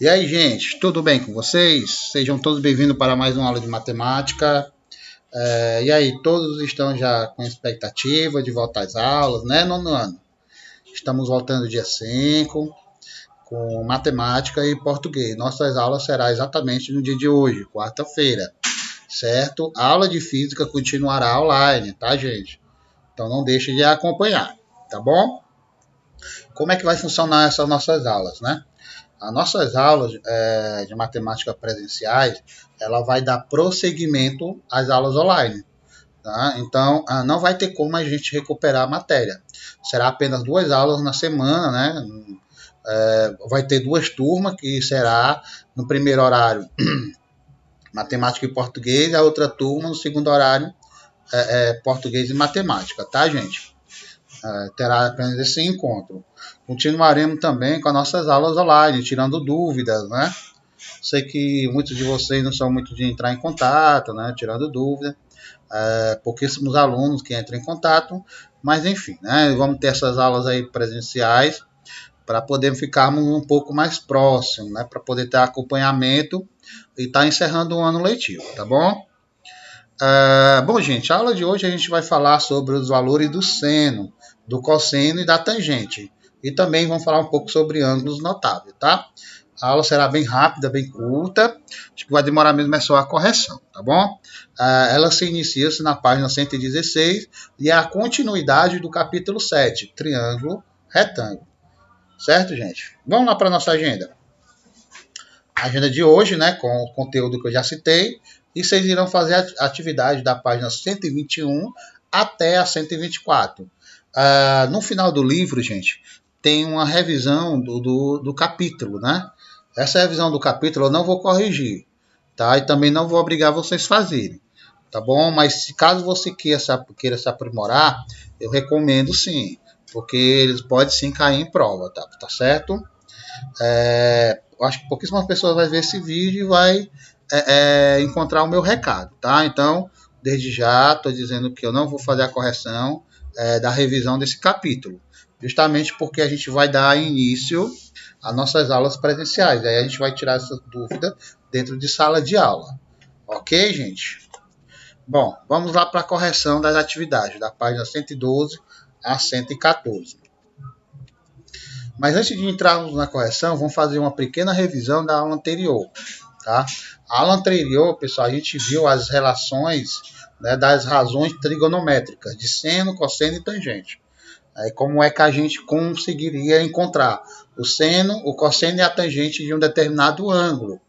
E aí, gente, tudo bem com vocês? Sejam todos bem-vindos para mais uma aula de matemática. E aí, todos estão já com expectativa de voltar às aulas, né, nono ano? Estamos voltando dia 5 com matemática e português. Nossas aulas serão exatamente no dia de hoje, quarta-feira, certo? A aula de física continuará online, tá, gente? Então não deixe de acompanhar, tá bom? Como é que vai funcionar essas nossas aulas, né? As nossas aulas de matemática presenciais, ela vai dar prosseguimento às aulas online. Tá? Então, não vai ter como a gente recuperar a matéria. Será apenas 2 aulas na semana, né? Vai ter 2 turmas, que será no primeiro horário matemática e português, a outra turma no segundo horário português e matemática, tá, gente? Terá apenas esse encontro. Continuaremos também com as nossas aulas online, tirando dúvidas, né? Sei que muitos de vocês não são muito de entrar em contato, né? Tirando dúvida. Pouquíssimos alunos que entram em contato, mas enfim, né? Vamos ter essas aulas aí presenciais para poder ficarmos um pouco mais próximos, né? Para poder ter acompanhamento e estar encerrando o ano letivo, tá bom? Bom, gente, a aula de hoje a gente vai falar sobre os valores do seno, do cosseno e da tangente. E também vamos falar um pouco sobre ângulos notáveis, tá? A aula será bem rápida, bem curta. Acho que vai demorar mesmo é só a correção, tá bom? Ela se inicia-se na página 116 e é a continuidade do capítulo 7, triângulo, retângulo. Certo, gente? Vamos lá para a nossa agenda. A agenda de hoje, né, com o conteúdo que eu já citei, e vocês irão fazer a atividade da página 121 até a 124. No final do livro, gente, tem uma revisão do capítulo, né? Essa revisão do capítulo eu não vou corrigir, tá? E também não vou obrigar vocês a fazerem, tá bom? Mas se caso você queira se aprimorar, eu recomendo sim, porque eles podem sim cair em prova, tá certo? Acho que pouquíssimas pessoas vão ver esse vídeo e vai encontrar o meu recado, tá? Então, desde já, estou dizendo que eu não vou fazer a correção da revisão desse capítulo, justamente porque a gente vai dar início às nossas aulas presenciais. Aí a gente vai tirar essa dúvida dentro de sala de aula. Ok, gente? Bom, vamos lá para a correção das atividades, da página 112 a 114. Mas antes de entrarmos na correção, vamos fazer uma pequena revisão da aula anterior. Tá? A aula anterior, pessoal, a gente viu as relações, né, das razões trigonométricas, de seno, cosseno e tangente. Como é que a gente conseguiria encontrar o seno, o cosseno e a tangente de um determinado ângulo.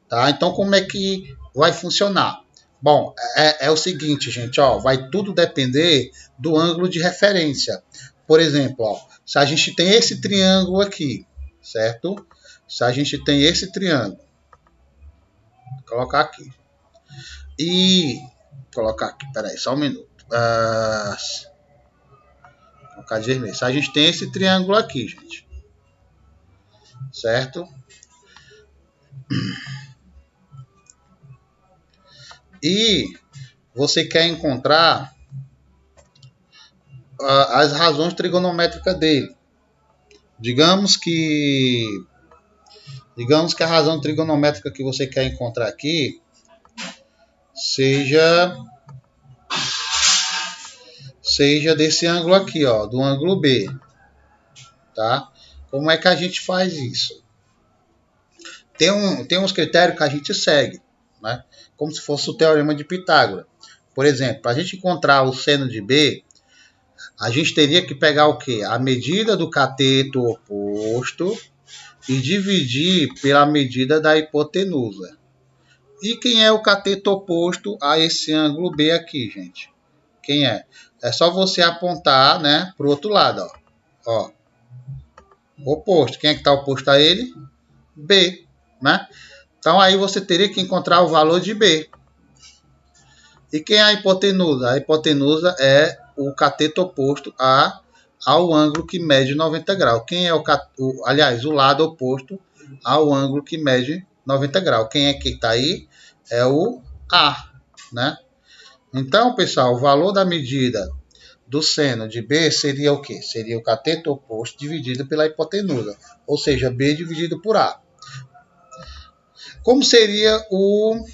Tá? Então, como é que vai funcionar? Bom, é o seguinte, gente, ó, vai tudo depender do ângulo de referência. Por exemplo, ó, se a gente tem esse triângulo aqui, certo? Se a gente tem esse triângulo, vou colocar aqui. E colocar aqui, peraí, só um minuto. Colocar de vermelho. Se a gente tem esse triângulo aqui, gente, certo? E você quer encontrar as razões trigonométricas dele. Digamos que a razão trigonométrica que você quer encontrar aqui seja desse ângulo aqui, ó, do ângulo B, tá? Como é que a gente faz isso? Tem uns critérios que a gente segue, né? Como se fosse o teorema de Pitágoras. Por exemplo, para a gente encontrar o seno de B, a gente teria que pegar o quê? A medida do cateto oposto e dividir pela medida da hipotenusa. E quem é o cateto oposto a esse ângulo B aqui, gente? Quem é? É só você apontar, né, para o outro lado, ó. Oposto. Quem é que está oposto a ele? B, né? Então aí você teria que encontrar o valor de B. E quem é a hipotenusa? A hipotenusa é o cateto oposto ao ângulo que mede 90 graus. Quem é o lado oposto ao ângulo que mede 90 graus? Quem é que está aí? É o A, né? Então, pessoal, o valor da medida do seno de B seria o quê? Seria o cateto oposto dividido pela hipotenusa, ou seja, B dividido por A. Como seria o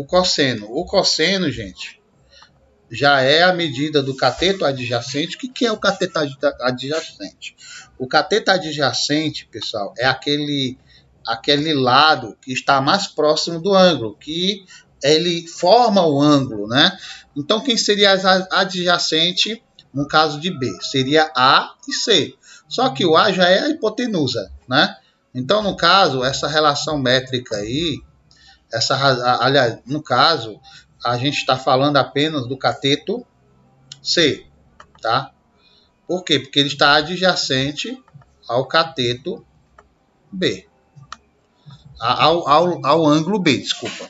cosseno? O cosseno, gente, já é a medida do cateto adjacente. O que é o cateto adjacente? O cateto adjacente, pessoal, é aquele lado que está mais próximo do ângulo, que ele forma o ângulo, né? Então, quem seria adjacente no caso de B? Seria A e C. Só que o A já é a hipotenusa, né? Então, no caso, essa relação métrica aí, aliás, no caso, a gente está falando apenas do cateto C, tá? Por quê? Porque ele está adjacente ao cateto B. Ao ângulo B, desculpa.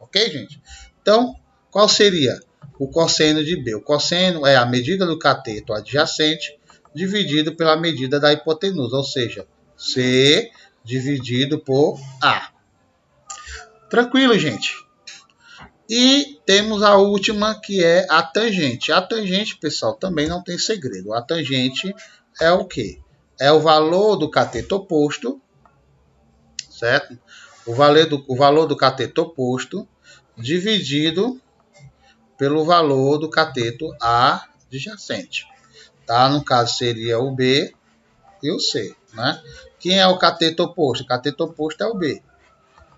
Ok, gente? Então, qual seria o cosseno de B? O cosseno é a medida do cateto adjacente dividido pela medida da hipotenusa, ou seja, C dividido por A. Tranquilo, gente? E temos a última, que é a tangente. A tangente, pessoal, também não tem segredo. A tangente é o quê? É o valor do cateto oposto, certo? O valor do cateto oposto dividido pelo valor do cateto adjacente. Tá? No caso, seria o B e o C, né? Quem é o cateto oposto? O cateto oposto é o B,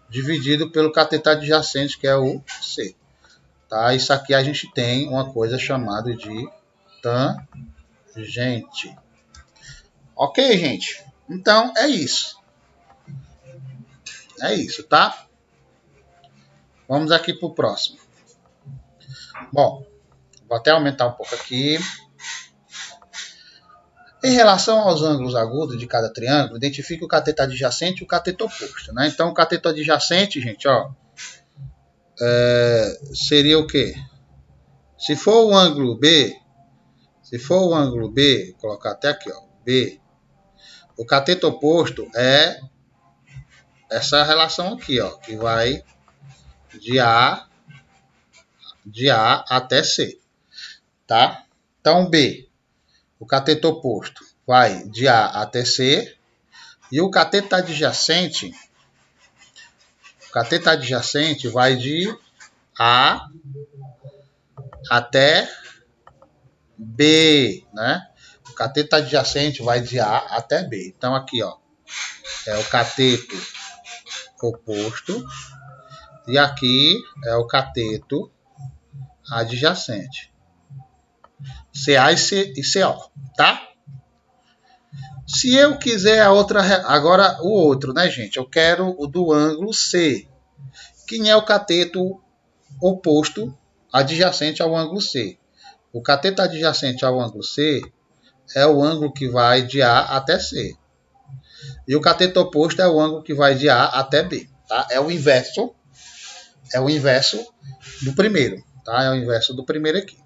dividido pelo cateto adjacente, que é o C. Tá? Isso aqui a gente tem uma coisa chamada de tangente. Ok, gente? Então, é isso. É isso, tá? Vamos aqui para o próximo. Bom, vou até aumentar um pouco aqui. Em relação aos ângulos agudos de cada triângulo, identifique o cateto adjacente e o cateto oposto, né? Então, o cateto adjacente, gente, ó, seria o quê? Se for o ângulo B, vou colocar até aqui, ó, B, o cateto oposto é essa relação aqui, ó, que vai de A até C, tá? Então, B, o cateto oposto vai de A até C, e o cateto adjacente vai de A até B, né? O cateto adjacente vai de A até B. Então, aqui, ó, é o cateto oposto e aqui é o cateto adjacente. CA e CO, tá? Se eu quiser a outra, agora o outro, né, gente? Eu quero o do ângulo C. Quem é o cateto oposto adjacente ao ângulo C? O cateto adjacente ao ângulo C é o ângulo que vai de A até C. E o cateto oposto é o ângulo que vai de A até B. Tá? É o inverso do primeiro. Tá? É o inverso do primeiro aqui.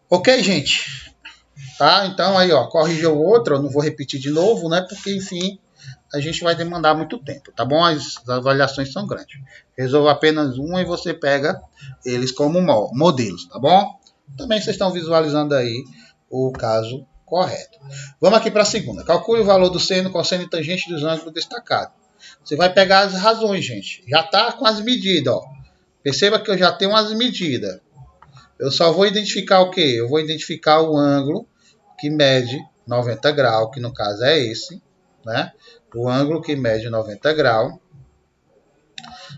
Ok, gente? Tá? Então, aí, ó, corrija o outro. Eu não vou repetir de novo, né? Porque, enfim, a gente vai demandar muito tempo. Tá bom? As avaliações são grandes. Resolva apenas uma e você pega eles como modelos. Tá bom? Também vocês estão visualizando aí o caso correto. Vamos aqui para a segunda. Calcule o valor do seno, cosseno e tangente dos ângulos destacados. Você vai pegar as razões, gente. Já está com as medidas, ó. Perceba que eu já tenho as medidas. Eu só vou identificar o quê? Eu vou identificar o ângulo que mede 90 graus, que no caso é esse, né? O ângulo que mede 90 graus.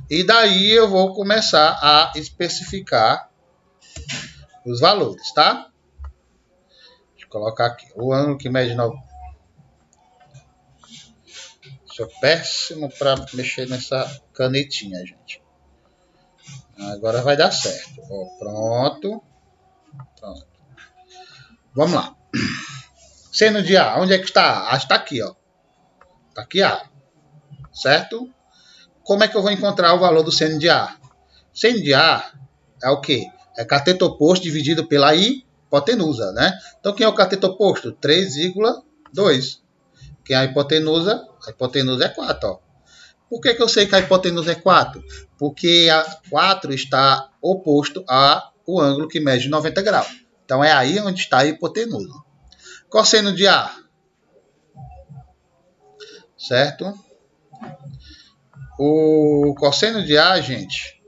E daí eu vou começar a especificar os valores, tá? Deixa eu colocar aqui. O ângulo que mede 90. Sou péssimo para mexer nessa canetinha, gente. Agora vai dar certo. Ó, pronto. Vamos lá. Seno de A, onde é que está? A está aqui, ó. Está aqui A. Certo? Como é que eu vou encontrar o valor do seno de A? Seno de A é o quê? É cateto oposto dividido pela hipotenusa, né? Então, quem é o cateto oposto? 3,2. Quem é a hipotenusa? A hipotenusa é 4, ó. Por que eu sei que a hipotenusa é 4? Porque a 4 está oposto ao ângulo que mede 90 graus. Então, é aí onde está a hipotenusa. Cosseno de A. certo? O cosseno de A, gente,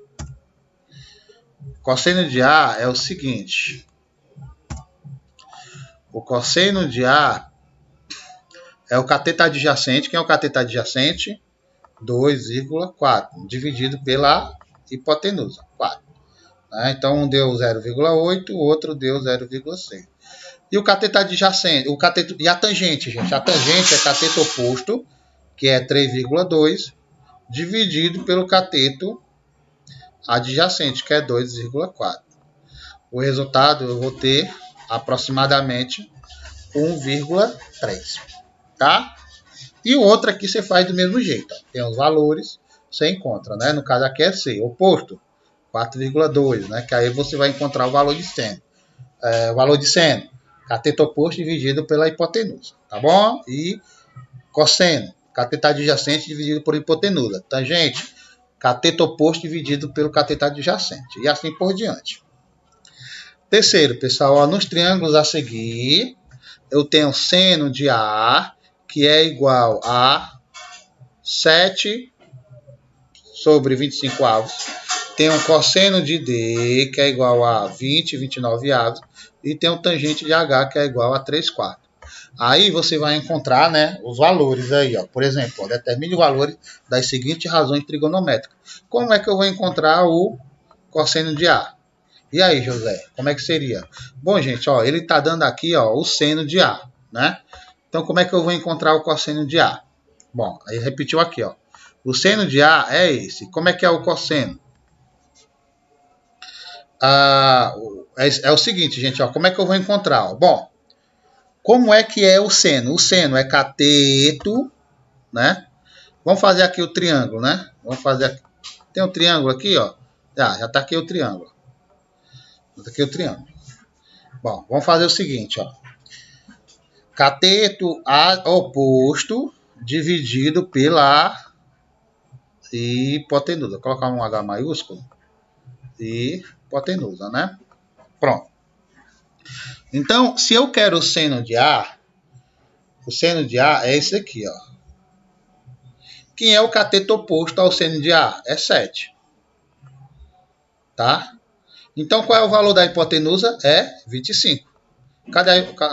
cosseno de A é o seguinte. O cosseno de A é o cateto adjacente. Quem é o cateto adjacente? 2,4, dividido pela hipotenusa, 4. Né? Então, um deu 0,8, o outro deu 0,6. E o cateto adjacente, e a tangente, gente? A tangente é cateto oposto, que é 3,2, dividido pelo cateto adjacente, que é 2,4. O resultado eu vou ter aproximadamente 1,3, tá? E o outro aqui você faz do mesmo jeito. Ó. Tem os valores, você encontra, né? No caso aqui é C, oposto, 4,2, né? Que aí você vai encontrar o valor de seno. O valor de seno, cateto oposto dividido pela hipotenusa, tá bom? E cosseno, cateto adjacente dividido por hipotenusa. Tangente, cateto oposto dividido pelo cateto adjacente. E assim por diante. Terceiro, pessoal, ó, nos triângulos a seguir, eu tenho seno de A, que é igual a 7 sobre 25 avos. Tem um cosseno de D, que é igual a 20, 29 avos. E tem um tangente de H, que é igual a 3 quartos. Aí você vai encontrar, né, os valores aí. Ó. Por exemplo, ó, determine os valores das seguintes razões trigonométricas. Como é que eu vou encontrar o cosseno de A? E aí, José, como é que seria? Bom, gente, ó, ele está dando aqui ó, o seno de A, né? Então, como é que eu vou encontrar o cosseno de A? Bom, aí repetiu aqui, ó. O seno de A é esse. Como é que é o cosseno? É o seguinte, gente, ó, como é que eu vou encontrar? Ó? Bom, como é que é o seno? O seno é cateto, né? Vamos fazer aqui o triângulo, né? Vamos fazer aqui. Tem um triângulo aqui, ó. Já está aqui o triângulo. Está aqui o triângulo. Bom, vamos fazer o seguinte, ó. Cateto oposto dividido pela hipotenusa. Vou colocar um H maiúsculo. Hipotenusa, né? Pronto. Então, se eu quero o seno de A é esse aqui, ó. Quem é o cateto oposto ao seno de A? É 7. Tá? Então, qual é o valor da hipotenusa? É 25.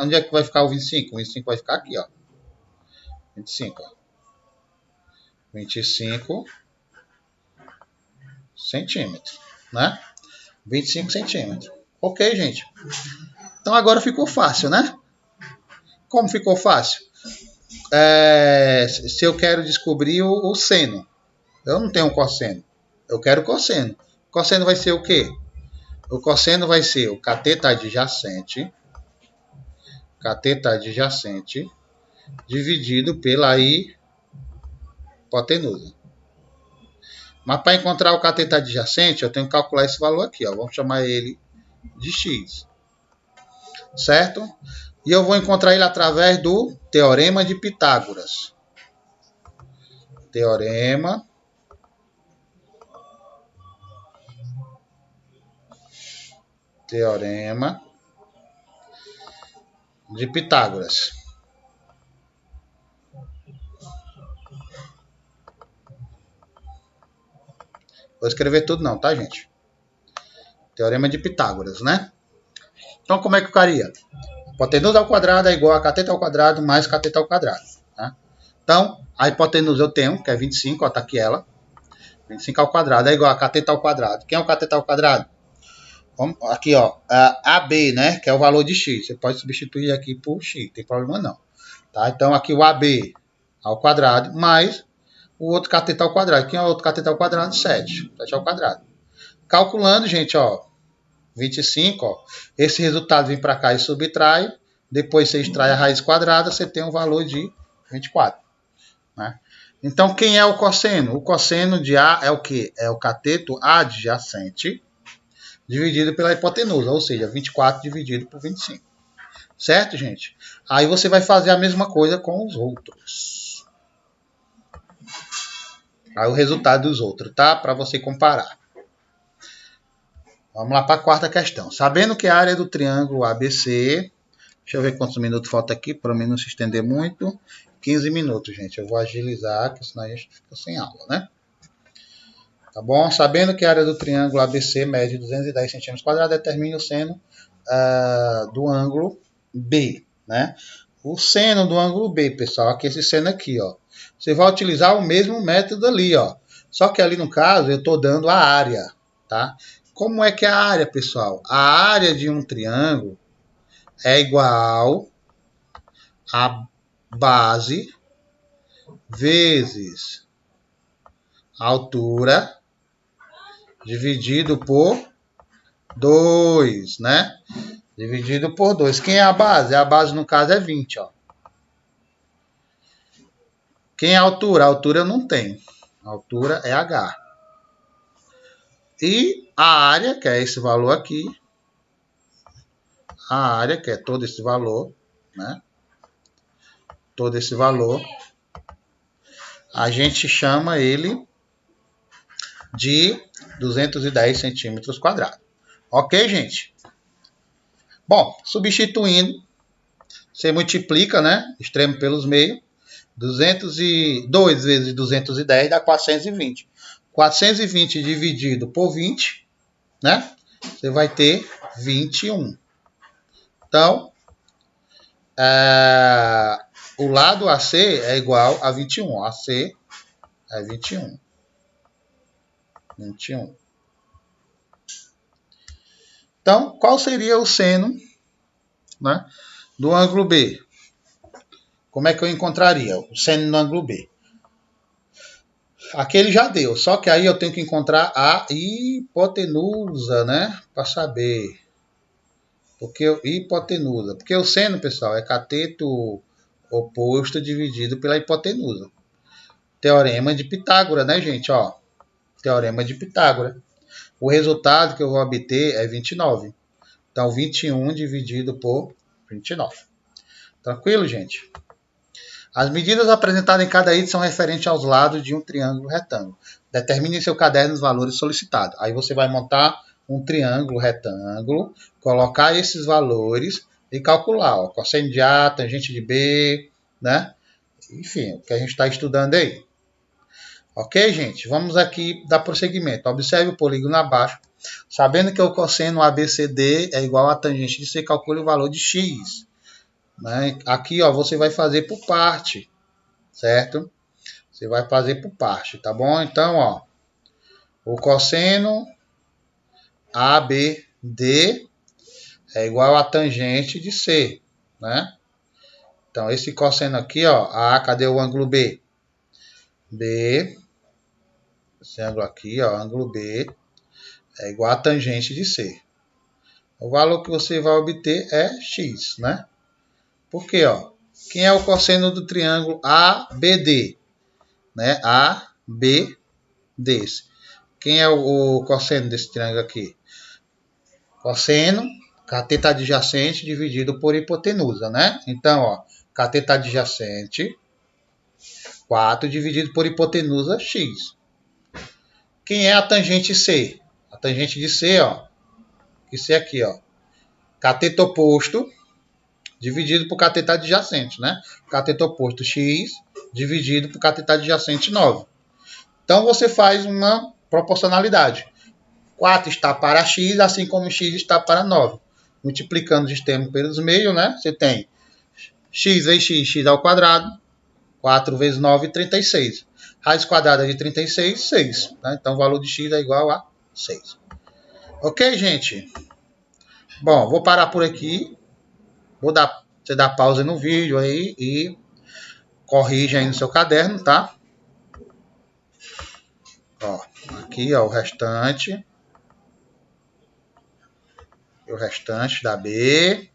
Onde é que vai ficar o 25? O 25 vai ficar aqui, ó. 25, ó. 25 centímetros, né? 25 centímetros. Ok, gente? Então, agora ficou fácil, né? Como ficou fácil? Se eu quero descobrir o seno. Eu não tenho cosseno. Eu quero cosseno. Cosseno vai ser o quê? O cosseno vai ser o cateto adjacente dividido pela hipotenusa. Mas para encontrar o cateto adjacente, eu tenho que calcular esse valor aqui. Ó. Vamos chamar ele de x. Certo? E eu vou encontrar ele através do Teorema de Pitágoras. Teorema de Pitágoras. Vou escrever tudo não, tá, gente? Teorema de Pitágoras, né? Então, como é que ficaria? Hipotenusa ao quadrado é igual a cateto ao quadrado mais cateto ao quadrado. Tá? Então, a hipotenusa eu tenho, que é 25, ó, tá aqui ela. 25 ao quadrado é igual a cateto ao quadrado. Quem é o cateto ao quadrado? Vamos, aqui, ó, AB, né, que é o valor de x. Você pode substituir aqui por x, não tem problema não. Tá? Então, aqui o AB ao quadrado mais o outro cateto ao quadrado. Quem é o outro cateto ao quadrado? 7. 7 ao quadrado. Calculando, gente, ó, 25, ó, esse resultado vem para cá e subtrai. Depois você extrai a raiz quadrada, você tem um valor de 24. Né? Então, quem é o cosseno? O cosseno de A é o quê? É o cateto adjacente dividido pela hipotenusa, ou seja, 24 dividido por 25. Certo, gente? Aí você vai fazer a mesma coisa com os outros. Aí o resultado dos outros, tá? Para você comparar. Vamos lá para a quarta questão. Sabendo que a área do triângulo ABC Deixa eu ver quantos minutos falta aqui, para mim não se estender muito. 15 minutos, gente. Eu vou agilizar, porque senão a gente fica sem aula, né? Tá bom? Sabendo que a área do triângulo ABC mede 210 centímetros quadrados, determine o seno do ângulo B, né? O seno do ângulo B, pessoal, aqui esse seno aqui, ó. Você vai utilizar o mesmo método ali, ó. Só que ali no caso eu estou dando a área, tá? Como é que é a área, pessoal? A área de um triângulo é igual a base vezes a altura dividido por 2, né? Dividido por 2. Quem é a base? A base, no caso, é 20, ó. Quem é a altura? A altura eu não tenho. A altura é H. E a área, que é esse valor aqui. A área, que é todo esse valor, né? Todo esse valor. A gente chama ele de 210 centímetros quadrados. Ok, gente? Bom, substituindo, você multiplica, né? Extremo pelos meios. 202 vezes 210 dá 420. 420 dividido por 20, né? Você vai ter 21. Então, o lado AC é igual a 21. AC é 21. 21. Então, qual seria o seno, né, do ângulo B? Como é que eu encontraria o seno do ângulo B? Aquele já deu, só que aí eu tenho que encontrar a hipotenusa, né? Para saber. Porque hipotenusa. Porque o seno, pessoal, é cateto oposto dividido pela hipotenusa. Teorema de Pitágoras, né, gente? Ó, teorema de Pitágoras. O resultado que eu vou obter é 29. Então, 21 dividido por 29. Tranquilo, gente? As medidas apresentadas em cada item são referentes aos lados de um triângulo retângulo. Determine em seu caderno os valores solicitados. Aí você vai montar um triângulo retângulo, colocar esses valores e calcular, ó, cosseno de A, tangente de B, né? Enfim, o que a gente está estudando aí. Ok, gente? Vamos aqui dar prosseguimento. Observe o polígono abaixo. Sabendo que o cosseno ABCD é igual a tangente de C, calcule o valor de X. Né? Aqui, ó, você vai fazer por parte, certo? Você vai fazer por parte, tá bom? Então, ó, o cosseno ABD é igual a tangente de C, né? Então, esse cosseno aqui, ó, cadê o ângulo B? B, esse ângulo aqui, ó, ângulo B, é igual a tangente de C. O valor que você vai obter é X, né? Por quê, ó? Quem é o cosseno do triângulo ABD? Né? ABD. Quem é o cosseno desse triângulo aqui? Cosseno, cateto adjacente dividido por hipotenusa, né? Então, ó, cateto adjacente, 4 dividido por hipotenusa, x. Quem é a tangente C? A tangente de C, ó, isso aqui, ó, cateto oposto dividido por cateto adjacente, né? Cateto oposto, x, dividido por cateto adjacente, 9. Então, você faz uma proporcionalidade. 4 está para x, assim como x está para 9. Multiplicando os extremos pelos meios, né? Você tem x vezes x ao quadrado. 4 vezes 9, 36. Raiz quadrada de 36, 6. Né? Então, o valor de x é igual a 6. Ok, gente? Bom, vou parar por aqui. Você dá pausa no vídeo aí e corrija aí no seu caderno, tá? Ó, aqui, ó, o restante. O restante da B.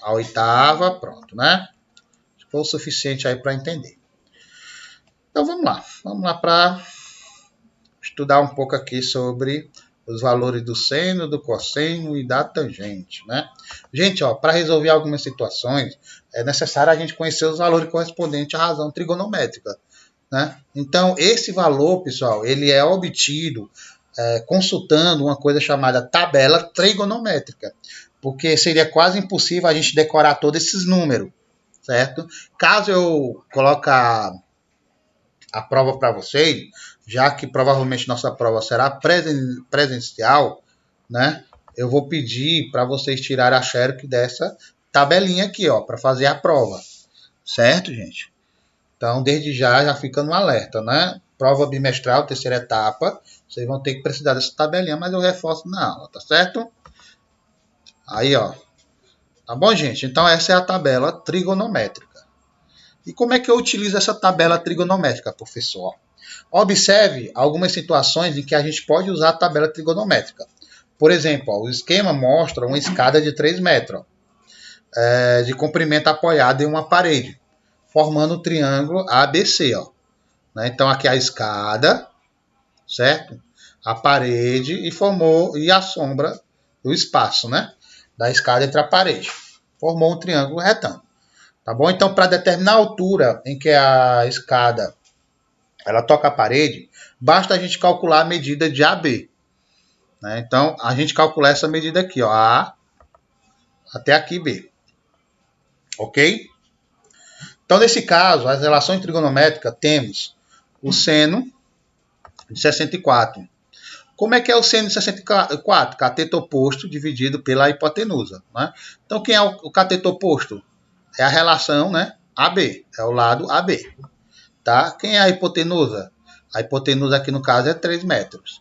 A oitava, pronto, né? Foi o suficiente aí para entender. Então, vamos lá. Vamos lá para estudar um pouco aqui sobre os valores do seno, do cosseno e da tangente, né? Gente, ó, para resolver algumas situações, é necessário a gente conhecer os valores correspondentes à razão trigonométrica, né? Então, esse valor, pessoal, ele é obtido consultando uma coisa chamada tabela trigonométrica. porque seria quase impossível a gente decorar todos esses números, certo? Caso eu coloque a prova para vocês, já que provavelmente nossa prova será presencial, né? Eu vou pedir para vocês tirarem a xerox dessa tabelinha aqui, ó, para fazer a prova, certo, gente? Então, desde já fica no alerta, né? Prova bimestral, terceira etapa, vocês vão ter que precisar dessa tabelinha, mas eu reforço na aula, tá certo? Aí, ó. Tá bom, gente? Então, essa é a tabela trigonométrica. E como é que eu utilizo essa tabela trigonométrica, professor? Observe algumas situações em que a gente pode usar a tabela trigonométrica. Por exemplo, ó, o esquema mostra uma escada de 3 metros de comprimento apoiada em uma parede, formando o triângulo ABC. Ó, né? Então, aqui a escada, certo? A parede e a sombra do espaço, né? Da escada entre a parede. Formou um triângulo retângulo. Tá bom? Então, para determinar a altura em que a escada ela toca a parede, basta a gente calcular a medida de AB. Né? Então, a gente calcula essa medida aqui, ó, A até aqui B. Ok? Então, nesse caso, as relações trigonométricas, temos o seno de 64. Como é que é o seno de 64? Cateto oposto dividido pela hipotenusa. Né? Então, quem é o cateto oposto? É a relação, né? AB, é o lado AB. Tá? Quem é a hipotenusa? A hipotenusa aqui no caso é 3 metros.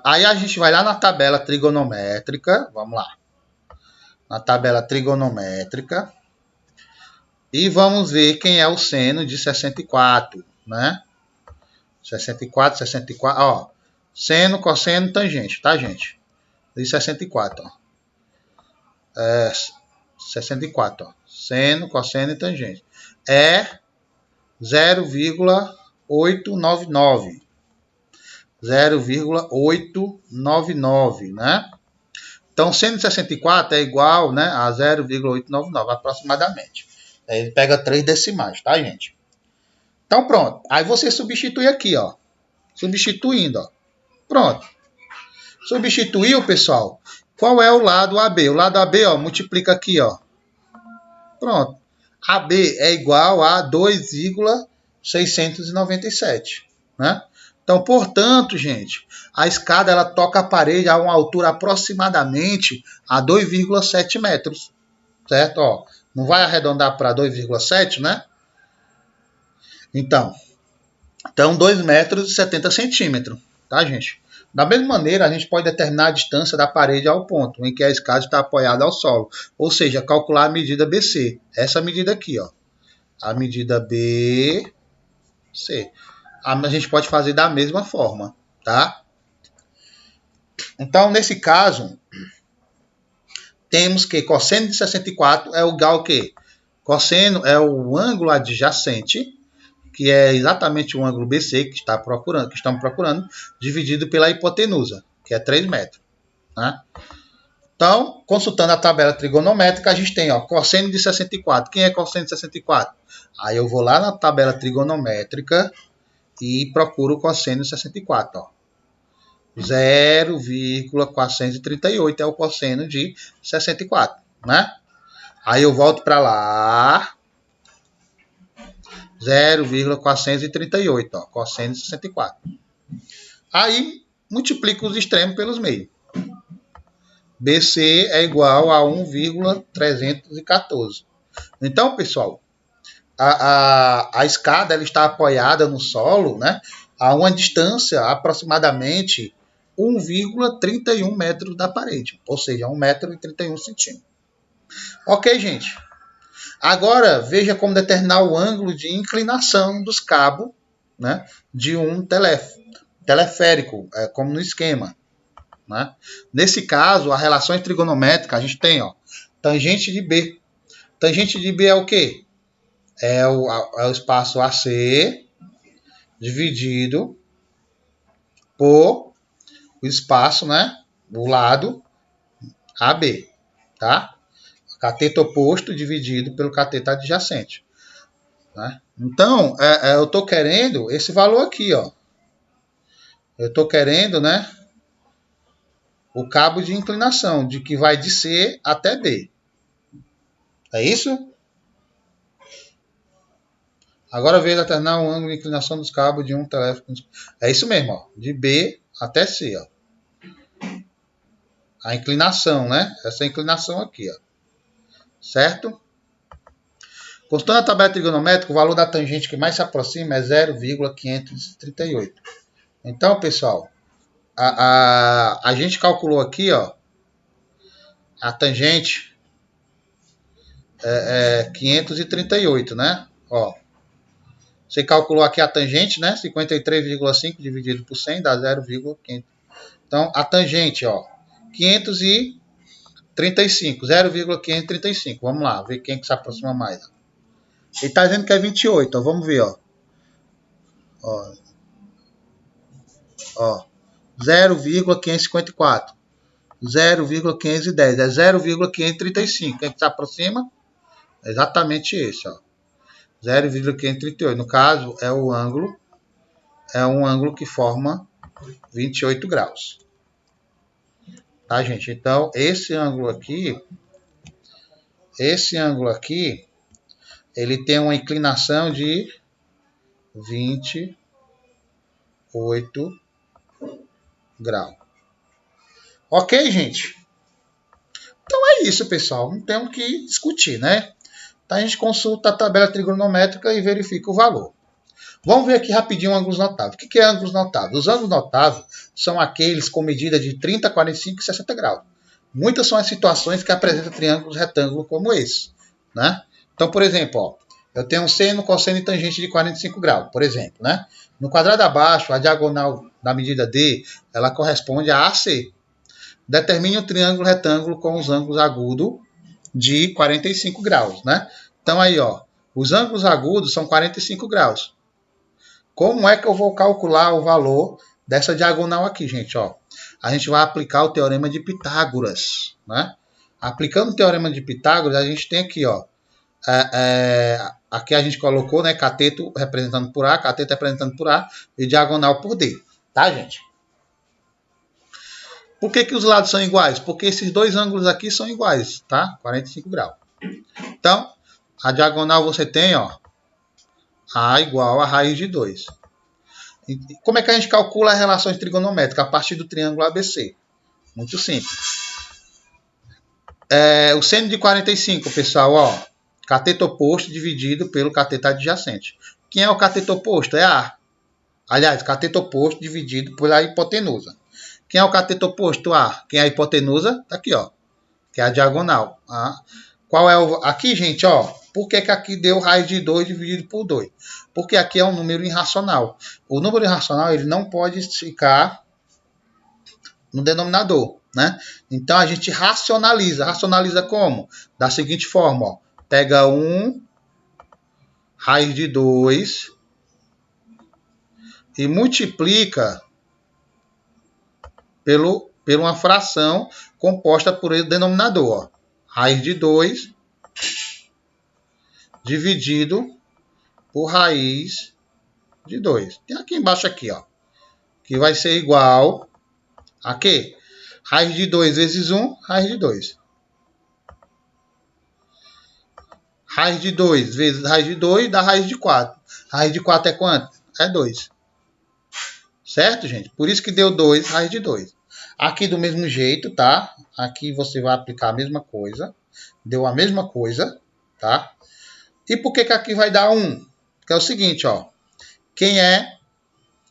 Aí a gente vai lá na tabela trigonométrica, vamos lá. Na tabela trigonométrica. E vamos ver quem é o seno de 64, né? 64, ó. Seno, cosseno, tangente, tá, gente? De 64, ó. 64, ó. Seno, cosseno e tangente. É 0,899. 0,899, né? Então, seno de 64 é igual, né, a 0,899 aproximadamente. Aí ele pega 3 decimais, tá, gente? Então, pronto. Aí você substitui aqui, ó. Substituindo, ó. Pronto. Substituiu, pessoal. Qual é o lado AB? O lado AB, ó, multiplica aqui, ó. Pronto. AB é igual a 2,697, né? Então, portanto, gente, a escada ela toca a parede a uma altura aproximadamente a 2,7 metros, certo? Ó, não vai arredondar para 2,7, né? Então, 2 metros e 70 centímetros, tá, gente? Da mesma maneira, a gente pode determinar a distância da parede ao ponto em que a escada está apoiada ao solo, ou seja, calcular a medida BC. Essa medida aqui, ó, a medida BC. A gente pode fazer da mesma forma, tá? Então, nesse caso, temos que cosseno de 64 é igual a quê? Cosseno é o ângulo adjacente, que é exatamente o ângulo BC que estamos procurando, dividido pela hipotenusa, que é 3 metros. Né? Então, consultando a tabela trigonométrica, a gente tem ó, cosseno de 64. Quem é cosseno de 64? Aí eu vou lá na tabela trigonométrica e procuro o cosseno de 64. Ó. 0,438 é o cosseno de 64. Né? Aí eu volto para lá. 0,438, ó, cosseno de 64. Aí, multiplico os extremos pelos meios. BC é igual a 1,314. Então, pessoal, a escada ela está apoiada no solo, né, a uma distância aproximadamente 1,31 metros da parede, ou seja, 1,31 metro. Ok, gente? Agora, veja como determinar o ângulo de inclinação dos cabos, né, de um teleférico, como no esquema. Né? Nesse caso, as relações trigonométricas, a gente tem ó, tangente de B. Tangente de B é o quê? É o espaço AC dividido por o espaço, né, o lado AB. Tá? Cateto oposto dividido pelo cateto adjacente. Né? Então, eu estou querendo esse valor aqui, ó. Eu estou querendo, né? o cabo de inclinação, de que vai de C até B. É isso? Agora veja determinar o ângulo de inclinação dos cabos de um telefone. É isso mesmo, ó, de B até C. Ó. A inclinação, né? Essa inclinação aqui, ó. Certo? Consultando a tabela trigonométrica, o valor da tangente que mais se aproxima é 0,538. Então, pessoal, a gente calculou aqui, ó, a tangente é 538, né? Ó, você calculou aqui a tangente, né? 53,5 dividido por 100 dá 0,500. Então, a tangente, ó, 535, 0,535. Vamos lá, ver quem que se aproxima mais. Ele está dizendo que é 28, ó, vamos ver, ó. Ó, 0,554. 0,510. É 0,535. Quem que se aproxima? É exatamente esse, ó. 0,538. No caso, é um ângulo que forma 28 graus. Tá, gente? Então, esse ângulo aqui, ele tem uma inclinação de 28 graus. Ok, gente? Então é isso, pessoal. Não temos que discutir, né? Então a gente consulta a tabela trigonométrica e verifica o valor. Vamos ver aqui rapidinho ângulos notáveis. O que é ângulos notáveis? Os ângulos notáveis são aqueles com medida de 30, 45 e 60 graus. Muitas são as situações que apresentam triângulos retângulos como esse, né? Então, por exemplo, ó, eu tenho um seno, cosseno e tangente de 45 graus, por exemplo, né? No quadrado abaixo, a diagonal da medida D, ela corresponde a AC. Determine um triângulo retângulo com os ângulos agudos de 45 graus, né? Então aí, ó, os ângulos agudos são 45 graus. Como é que eu vou calcular o valor dessa diagonal aqui, gente? Ó, a gente vai aplicar o teorema de Pitágoras, né? Aplicando o teorema de Pitágoras, a gente tem aqui, ó, aqui a gente colocou, né, cateto representando por A, cateto representando por A e diagonal por D, tá, gente? Por que os lados são iguais? Porque esses dois ângulos aqui são iguais, tá? 45 graus. Então, a diagonal você tem, ó, A igual a raiz de 2. E como é que a gente calcula as relações trigonométricas? A partir do triângulo ABC. Muito simples. O seno de 45, pessoal, ó, cateto oposto dividido pelo cateto adjacente. Quem é o cateto oposto? É A. Aliás, cateto oposto dividido pela hipotenusa. Quem é o cateto oposto? A. Quem é a hipotenusa? Tá aqui, ó. Que é a diagonal. Tá? Qual é o... Aqui, gente, ó. Por que aqui deu raiz de 2 dividido por 2? Porque aqui é um número irracional. O número irracional, ele não pode ficar no denominador, né? Então, a gente racionaliza. Racionaliza como? Da seguinte forma, ó. Pega 1, raiz de 2 e multiplica por uma fração composta por esse denominador. Ó. Raiz de 2 dividido por raiz de 2. Tem aqui embaixo aqui, ó, que vai ser igual a quê? Raiz de 2 vezes 1, raiz de 2. Raiz de 2 vezes raiz de 2 dá raiz de 4. Raiz de 4 é quanto? É 2. Certo, gente? Por isso que deu 2, raiz de 2. Aqui do mesmo jeito, tá? Aqui você vai aplicar a mesma coisa. Deu a mesma coisa, tá? E por que aqui vai dar 1? Porque é o seguinte, ó. Quem é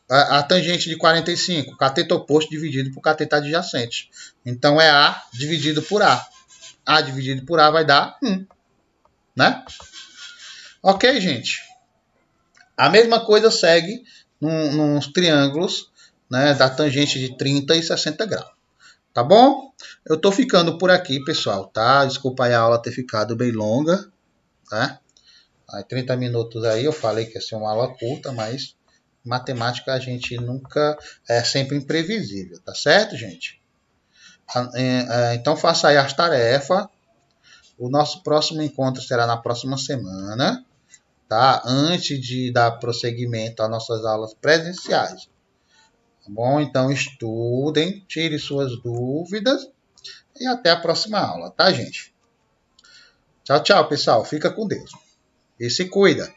a tangente de 45? Cateto oposto dividido por cateto adjacente. Então, é A dividido por A. A dividido por A vai dar 1. Né? Ok, gente? A mesma coisa segue nos triângulos, né, da tangente de 30 e 60 graus. Tá bom? Eu tô ficando por aqui, pessoal, tá? Desculpa aí a aula ter ficado bem longa, tá? Aí 30 minutos aí, eu falei que ia ser uma aula curta, mas matemática a gente nunca é sempre imprevisível, tá certo, gente? Então faça aí as tarefas. O nosso próximo encontro será na próxima semana, tá? Antes de dar prosseguimento às nossas aulas presenciais. Tá bom? Então estudem, tire suas dúvidas e até a próxima aula, tá, gente? Tchau, tchau, pessoal. Fica com Deus. E se cuida.